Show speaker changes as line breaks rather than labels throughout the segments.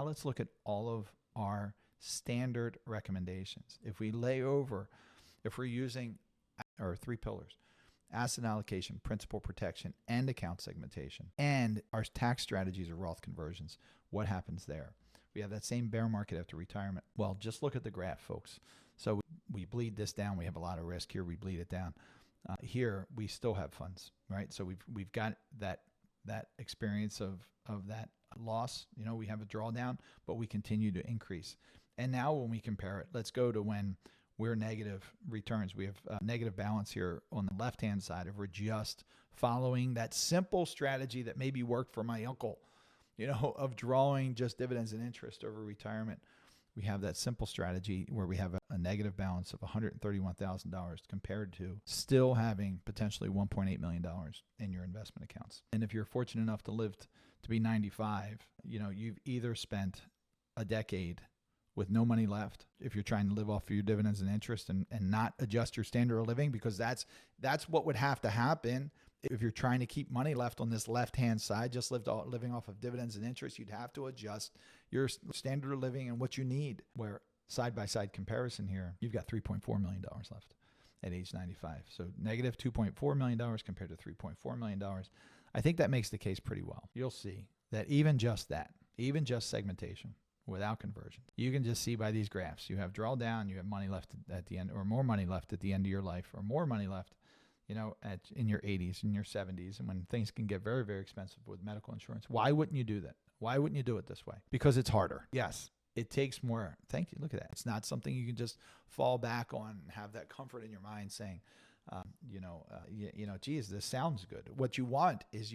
Now let's look at all of our standard recommendations. If we lay over, if we're using our 3 pillars, asset allocation, principal protection, and account segmentation, and our tax strategies or Roth conversions, what happens there? We have that same bear market after retirement. Well, just look at the graph, folks. So we bleed this down. We have a lot of risk here. We bleed it down. Here we still have funds, right? So we've got that experience of that loss. You know, we have a drawdown, but we continue to increase. And now when we compare it, let's go to when we're negative returns. We have a negative balance here on the left-hand side if we're just following that simple strategy that maybe worked for my uncle, you know, of drawing just dividends and interest over retirement. We have that simple strategy where we have a negative balance of $131,000 compared to still having potentially $1.8 million in your investment accounts. And if you're fortunate enough to live to be 95, you know, you've either spent a decade with no money left, if you're trying to live off of your dividends and interest and not adjust your standard of living, because that's what would have to happen. If you're trying to keep money left on this left-hand side, just living off of dividends and interest, you'd have to adjust your standard of living and what you need. Where side-by-side comparison here, you've got $3.4 million left at age 95. So negative $2.4 million compared to $3.4 million. I think that makes the case pretty well. You'll see that even just segmentation, without conversion, you can just see by these graphs, you have drawdown, you have money left at the end, or more money left at the end of your life, or more money left, you know, in your 80s, in your 70s, and when things can get very, very expensive with medical insurance. Why wouldn't you do that? Why wouldn't you do it this way? Because it's harder. Yes, it takes more. Thank you. Look at that. It's not something you can just fall back on and have that comfort in your mind saying, geez, this sounds good. What you want is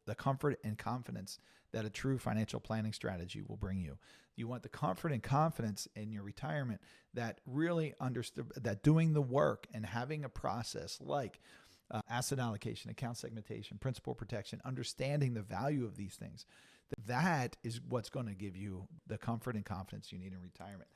the comfort and confidence that a true financial planning strategy will bring you. You want the comfort and confidence in your retirement that really understood that doing the work and having a process like asset allocation, account segmentation, principal protection, understanding the value of these things, that is what's going to give you the comfort and confidence you need in retirement.